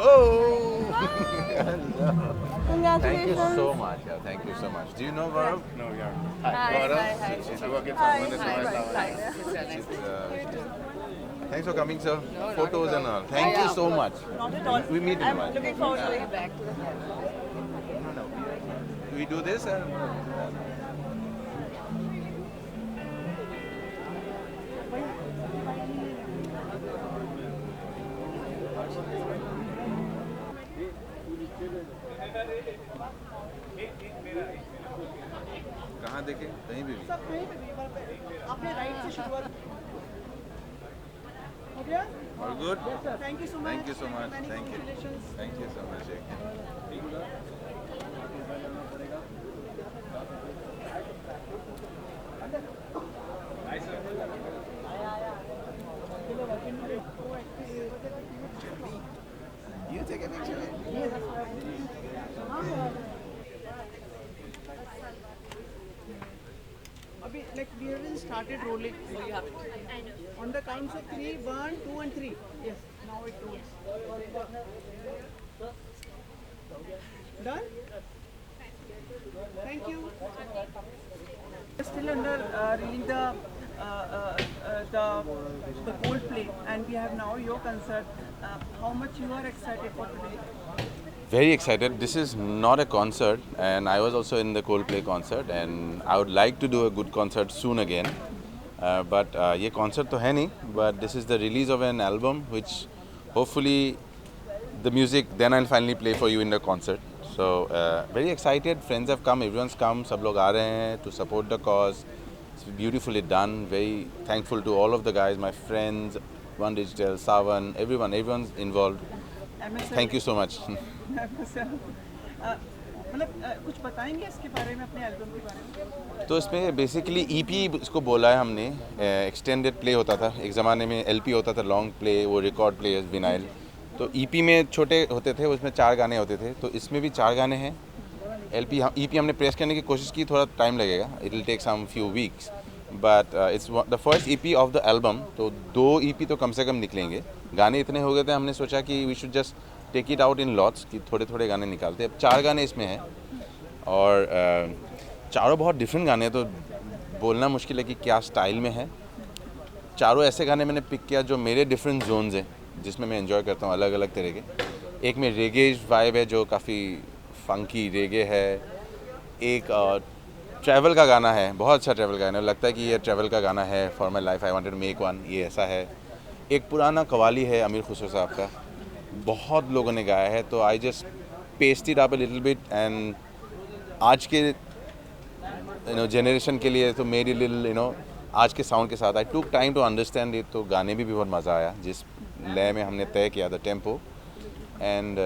Oh! Thank you Congratulations. so much. Yeah, thank you so much. Do you know Gaurav? No, yeah. Hi, Gaurav? hi, hi. I work in Hi, Salman hi, Lavanya. Thanks for coming, sir. Photos and all. Thank you so much. Not at all. We meet in a I'm while. looking forward to going back. No, no. We do this and. कहाँ देखें? कहीं भी. अपने right से शुरुआत हो गया All good? Thank you so much Thank you so much. Many Thank you. congratulations. Thank you so much. You take a picture. अभी like we haven't started rolling. On the counts of 3, 1, 2 and 3. Yes, now it rolls. Done? Thank you. We're still under reeling the Coldplay, and we have now your concert. How much you are excited for today? Very excited. This is not a concert, and I was also in the Coldplay concert, and I would like to do a good concert soon again. But ये concert तो है नहीं, but this is the release of an album, which hopefully the music then I'll finally play for you in the concert. So very excited. Friends have come, everyone's come. सब लोग आ रहे हैं to support the cause. It's beautifully done. Very thankful to all of the guys, my friends, One Digital, Savan, everyone's involved. MSL Thank you so much. मतलब कुछ बताएंगे इसके बारे में अपने एल्बम के बारे में तो इसमें बेसिकली ईपी इसको बोला है हमने. एक्सटेंडेड प्ले होता था एक ज़माने में, एलपी होता था लॉन्ग प्ले, वो रिकॉर्ड प्लेयर्स विनाइल. तो ईपी में छोटे होते थे, उसमें 4 गाने होते थे. तो इसमें भी 4 गाने हैं. एलपी ईपी हमने प्रेस करने की कोशिश की, थोड़ा टाइम लगेगा. It will take some few weeks, but it's the first EP of the album. तो 2 ईपी तो कम से कम निकलेंगे. गाने इतने हो गए थे, हमने सोचा कि we should just take it out in lots, कि थोड़े थोड़े गाने निकालते. अब 4 गाने इसमें हैं, और चारों बहुत डिफरेंट गाने हैं. तो बोलना मुश्किल है कि क्या स्टाइल में है. चारों ऐसे गाने मैंने पिक किया जो मेरे डिफरेंट जोन्स हैं, जिसमें मैं एंजॉय करता हूँ अलग अलग तरह के. एक में रेगे वाइब है जो काफ़ी फंकी रेगे है. एक ट्रैवल का गाना है, बहुत अच्छा ट्रैवल का गाना है, लगता है कि ये ट्रैवल का गाना है. For my life I wanted to make one, ये ऐसा है. एक पुराना कवाली है अमीर खुसरो साहब का, बहुत लोगों ने गाया है. तो I just paste it up a little bit, and आज के जनरेशन के लिए तो मेरी लिटिल आज के साउंड के साथ I took time to understand it. तो गाने भी बहुत मज़ा आया जिस लय में हमने तय किया the tempo. And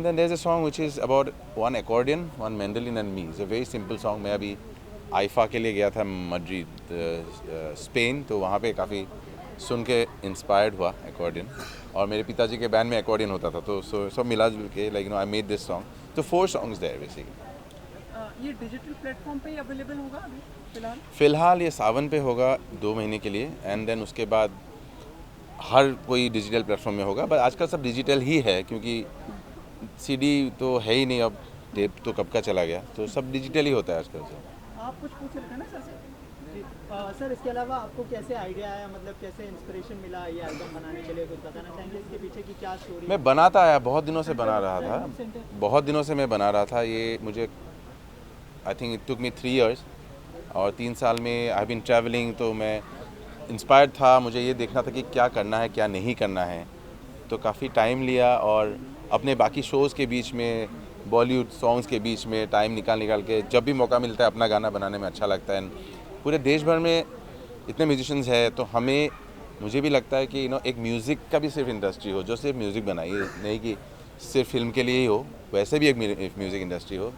then there's a song which is about one accordion, one mandolin and me. It's a very simple song. मैं अभी आइफा के लिए गया था मड्रिड, स्पेन. तो वहाँ पे काफ़ी सुन के इंस्पायर्ड हुआ accordion. और मेरे पिताजी के बैंड में accordion होता था. तो सब मिला जुल के like I made this song. So 4 songs there basically. ये डिजिटल प्लेटफॉर्म पे ही अवेलेबल होगा अभी फिलहाल फ़िलहाल ये सावन पे होगा 2 महीने के लिए, एंड देन उसके बाद हर कोई डिजिटल प्लेटफॉर्म में होगा. बट आजकल सब डिजिटल ही है, क्योंकि सीडी तो है ही नहीं अब. टेप तो कब का चला गया. तो सब डिजिटल ही होता है आजकल से. आप कुछ पूछ रहे थे ना सर से सर इसके अलावा आपको कैसे आइडिया आया मतलब कैसे इंस्पिरेशन मिला ये एल्बम बनाने के लिए कुछ बताना चाहेंगे इसके पीछे की क्या स्टोरी मैं बनाता आया, बहुत दिनों से बना रहा था. बहुत दिनों से मैं बना रहा था. ये मुझे I think it took me 3 years, और 3 साल में आई बीन ट्रैवलिंग. तो मैं इंस्पायर्ड था, मुझे ये देखना था कि क्या करना है क्या नहीं करना है. तो काफ़ी टाइम लिया, और अपने बाकी शोज़ के बीच में, बॉलीवुड सॉन्ग्स के बीच में टाइम निकाल के जब भी मौका मिलता है अपना गाना बनाने में अच्छा लगता है. पूरे देश भर में इतने म्यूजिशियंस हैं, तो मुझे भी लगता है कि एक म्यूज़िक का भी सिर्फ इंडस्ट्री हो जो सिर्फ म्यूज़िक बनाइए, नहीं कि सिर्फ फिल्म के लिए ही हो. वैसे भी एक म्यूज़िक इंडस्ट्री हो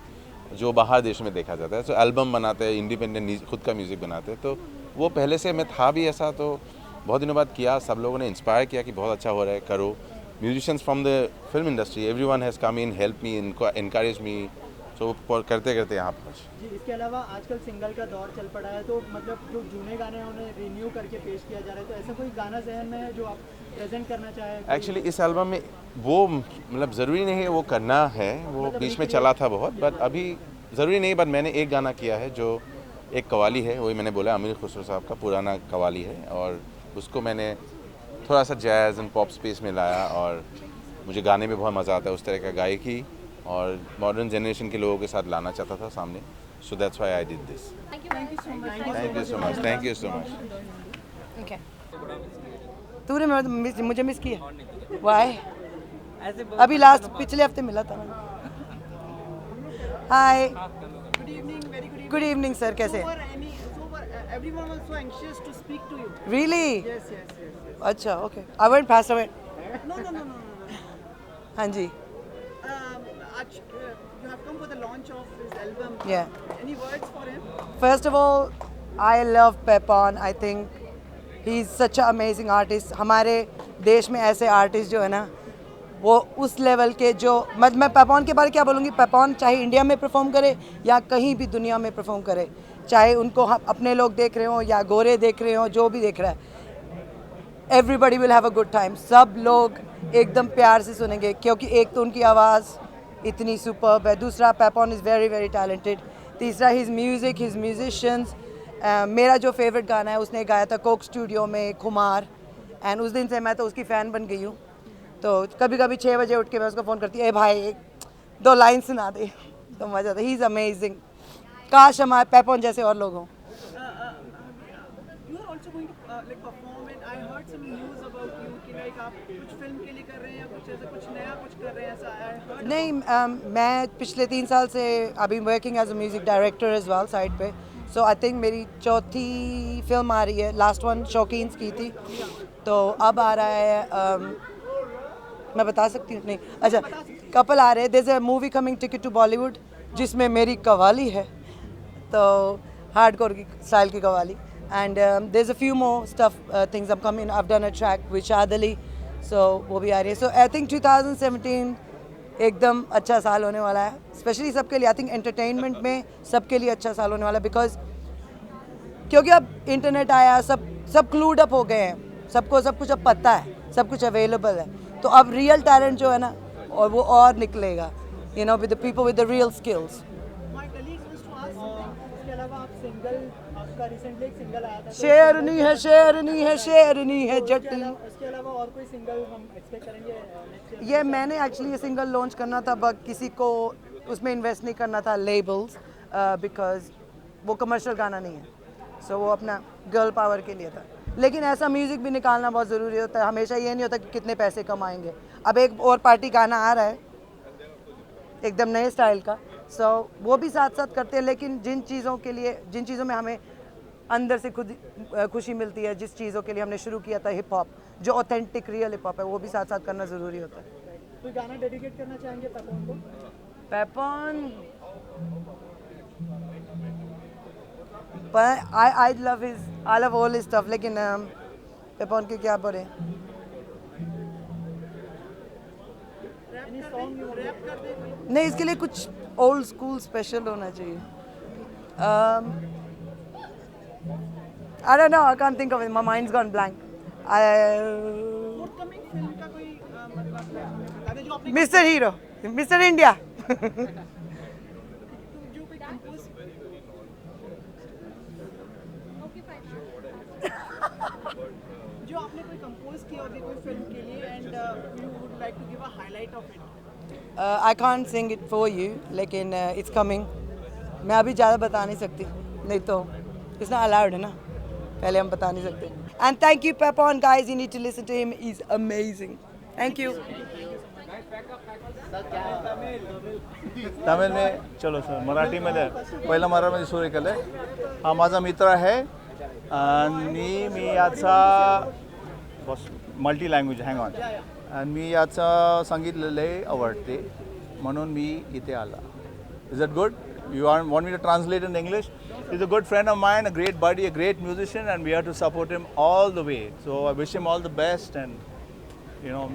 जो बाहर देश में देखा जाता है. तो एल्बम बनाते हैं, इंडिपेंडेंट खुद का म्यूज़िक बनाते हैं. तो वो पहले से मैं था भी ऐसा. तो बहुत दिनों बाद किया, सब लोगों ने इंस्पायर किया कि बहुत अच्छा हो रहा है, करो. Musicians from the film industry, everyone has come in, helped me, encouraged me. सो करते करते यहाँ पहुँच। जी, इसके अलावा आजकल सिंगल का दौर चल पड़ा है, तो मतलब जो जूने गाने हैं उन्हें रिन्यू करके पेश किया जा रहा है, तो ऐसा कोई गाना जहन में है जो आप प्रेजेंट करना चाहें? एक्चुअली इस एल्बम में वो मतलब ज़रूरी नहीं है वो करना है, वो मतलब बीच में चला था बहुत, बट अभी ज़रूरी नहीं। बट मैंने एक गाना किया है जो एक कवाली है, वही मैंने बोला अमीर खुसरो साहब का पुराना कवाली है, और उसको मैंने थोड़ा सा जैज़ एंड पॉप स्पेस में लाया, और मुझे गाने में बहुत मज़ा आता है उस तरह का गायकी, और मॉडर्न जनरेशन के लोगों के साथ लाना चाहता था सामने। So that's why I did this. Thank you very much. Thank you so much, thank you so much. Okay. तूने मुझे मिस किया? वाई? अभी लास्ट पिछले हफ्ते मिला था। Hi, good evening, very good evening. Good evening sir, कैसे? Everyone was so anxious to speak to you. Really? Yes, yes, yes, yes. अच्छा, okay, I went fast away. No. हाँ जी, You have come for the launch of his album. Yeah. Any words for him? First of all I love Papon, I think he is such a amazing artist. हमारे देश में ऐसे artist जो है ना, वो उस लेवल के जो मैं पेपॉन के बारे में क्या बोलूँगी, पेपॉन चाहे इंडिया में परफॉर्म करे या कहीं भी दुनिया में परफॉर्म करे, चाहे उनको अपने लोग देख रहे हों या गोरे देख रहे हों, जो भी देख रहा है, everybody will have a good time. सब लोग एकदम प्यार से सुनेंगे, क्योंकि एक तो उनकी आवाज़ इतनी सुपर्ब है, दूसरा Papon is very very talented, तीसरा हिज म्यूज़िक, हिज म्यूजिशियंस। मेरा जो फेवरेट गाना है उसने गाया था कोक स्टूडियो में, खुमार, एंड उस दिन से मैं तो उसकी फ़ैन बन गई हूँ। तो कभी कभी 6 बजे उठ के मैं उसको फ़ोन करती, ए भाई एक 2 लाइन सुना दे, तो मज़ा आता। He is amazing. काश हमारे पेपॉन जैसे और लोग हों। You are also going to like perform, and I heard some news about you कि like आप कुछ फिल्म के लिए कर रहे हैं या कुछ ऐसा कुछ नया कुछ कर रहे हैं, ऐसा I heard. नहीं, मैं पिछले 3 साल से अभी working as a music director as well side पे। सो आई थिंक मेरी 4थी फिल्म आ रही है, लास्ट वन शौकीन्स की थी, तो अब आ रहा है मैं बता सकती हूँ नहीं, अच्छा कपल आ रहे हैं। There is a movie coming ticket to Bollywood जिसमें मेरी कवाली है, तो हार्डकोर की स्टाइल की qawwali, and there is a few more stuff things are coming. I have done a track with Shaad Ali, सो वो भी आ रही है। सो आई थिंक 2017 एकदम अच्छा साल होने वाला है, स्पेशली सबके लिए। आई थिंक एंटरटेनमेंट में सबके लिए अच्छा साल होने वाला है, बिकॉज क्योंकि अब इंटरनेट आया, सब क्लूड अप हो गए हैं, सबको सब कुछ अब पता है, सब कुछ अवेलेबल है, तो अब रियल टैलेंट जो है ना, और वो और निकलेगा, you know, with the people with the real skills. My colleague used to ask something. इसके अलावा आप सिंगल, आपका रिसेंटली एक सिंगल आया था, तो शेरनी है, शेरनी है, शेरनी है जटी। इसके अलावा और कोई सिंगल हम एक्सपेक्ट करेंगे नेक्स्ट ईयर? ये मैंने एक्चुअली ये सिंगल लॉन्च करना था, बट किसी को उसमें इन्वेस्ट नहीं करना था, लेबल्स, बिकॉज वो कमर्शियल गाना नहीं है, सो वो अपना गर्ल पावर के लिए था। लेकिन ऐसा म्यूज़िक भी निकालना बहुत ज़रूरी होता है, हमेशा ये नहीं होता कि कितने पैसे कमाएंगे। अब एक और पार्टी गाना आ रहा है एकदम नए स्टाइल का, सो वो भी साथ साथ करते हैं, लेकिन जिन चीज़ों में हमें अंदर से खुद खुशी मिलती है, जिस चीज़ों के लिए हमने शुरू किया था हिप हॉप, जो ऑथेंटिक रियल हिप हॉप है, वो भी साथ साथ करना ज़रूरी होता है। कोई गाना डेडिकेट करना चाहेंगे पेपॉन को? Papon, but I love all his stuff, लेकिन पेपॉन के क्या बोले, Any song you रैप कर दे कोई? नहीं, इसके लिए कुछ ओल्ड स्कूल स्पेशल होना चाहिए। I don't know, I can't think of it, my mind's gone blank. Forthcoming film का कोई मतलब बता दे जो आपने मिस्टर हीरो, मिस्टर इंडिया। जो कोई कंपोज जो आपने कोई कंपोज किया होगी कोई फिल्म के लिए, and you would like to give a highlight of it? I can't sing it for you, लेकिन it's coming। मैं अभी ज़्यादा बता नहीं सकती, नहीं तो it's not allowed है ना, पहले हम बता नहीं सकते। And thank you Pepon guys, you need to listen to him, he's amazing। Thank you। Tamil चलो सर मराठीमध्ये पहिला मराठीमध्ये सुरू केलं हा माझा मित्र आहे आणि मी याचा बस मल्टी लँग्वेज हँग ऑन आणि मी याचं संगीत लय आवडते म्हणून मी इथे आला. Is it good? You want me to translate in English? He's a good friend of mine, a great buddy, a great musician, and we have to support him all the way. So I wish him all the best, and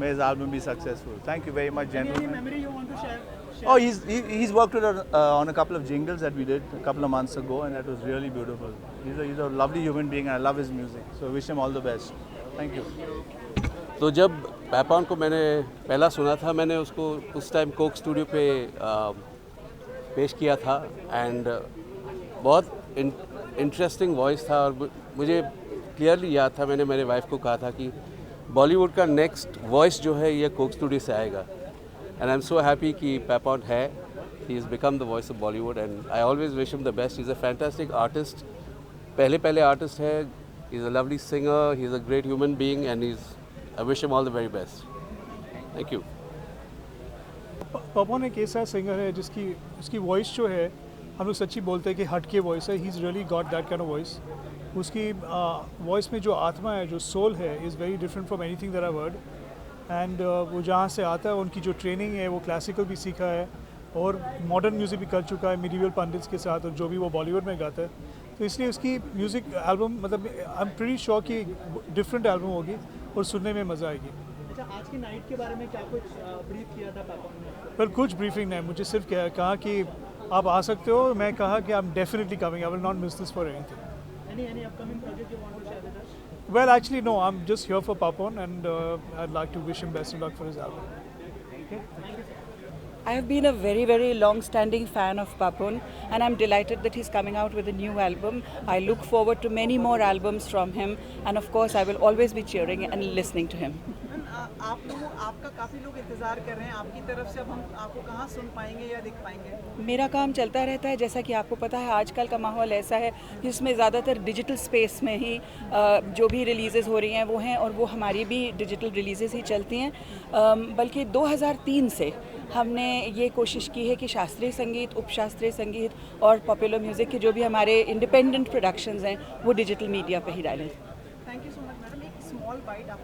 may his album be successful. Thank you very much, Any gentlemen. memory you want to Oh, he's worked with, on a couple of jingles that we did a couple of months ago, and that was really beautiful. He's a lovely human being, and I love his music. So wish him all the best. Thank you. तो जब पैपॉन को मैंने पहला सुना था, मैंने उसको उस टाइम कोक स्टूडियो पे पेश किया था, एंड बहुत इंटरेस्टिंग वॉइस था, और मुझे क्लियरली याद था, मैंने मेरे वाइफ को कहा था कि बॉलीवुड का नेक्स्ट वॉइस जो है ये कोक स्टूडियो से आएगा, and I am so happy कि पैपॉन है, he is become the voice of Bollywood, and I always wish him the best. He is a fantastic artist, पहले आर्टिस्ट है, he is a lovely singer, he is a great human being, and I wish him all the very best. Thank you. पवन एक ऐसा singer है जिसकी उसकी voice जो है, हम लोग सच्ची बोलते हैं कि हट के वॉइस है. He is really got that kind of voice. उसकी वॉइस में जो आत्मा है, जो सोल है, is very different from anything that I word. And वो जहाँ से आता है, उनकी जो ट्रेनिंग है वो क्लासिकल भी सीखा है और मॉडर्न म्यूज़िक भी कर चुका है मिडीवल पंडित्स के साथ, और जो भी वो बॉलीवुड में गाता है. तो इसलिए उसकी म्यूज़िक एल्बम, मतलब आई एम प्रीटी श्योर कि डिफरेंट एल्बम होगी और सुनने में मज़ा आएगी. अच्छा, आज की नाइट के बारे में क्या कुछ ब्रीफ किया था पैपॉन ने? पर कुछ ब्रीफिंग नहीं, मुझे सिर्फ कहा कि आप आ सकते हो. मैं कहा कि I am definitely coming, I will not miss this for anything. Any upcoming project you want to share with us? Well, actually, no, I'm just here for Papon, and I'd like to wish him best of luck for his album. I have been a very, very long-standing fan of Papon, and I'm delighted that he's coming out with a new album. I look forward to many more albums from him, and of course, I will always be cheering and listening to him. आपका काफ़ी लोग इंतज़ार कर रहे हैं आपकी तरफ से. अब हम आपको कहाँ सुन पाएंगे या देख पाएंगे? मेरा काम चलता रहता है, जैसा कि आपको पता है आजकल का माहौल ऐसा है जिसमें ज़्यादातर डिजिटल स्पेस में ही जो भी रिलीज़ेस हो रही हैं वो हैं, और वो हमारी भी डिजिटल रिलीज़ेस ही चलती हैं. बल्कि 2003 से हमने ये कोशिश की है कि शास्त्रीय संगीत, उपशास्त्रीय संगीत और पॉपुलर म्यूज़िक के जो भी हमारे इंडिपेंडेंट प्रोडक्शंस हैं वो डिजिटल मीडिया पे ही डालें. Thank you so much madam. एक स्मॉल बाइट आप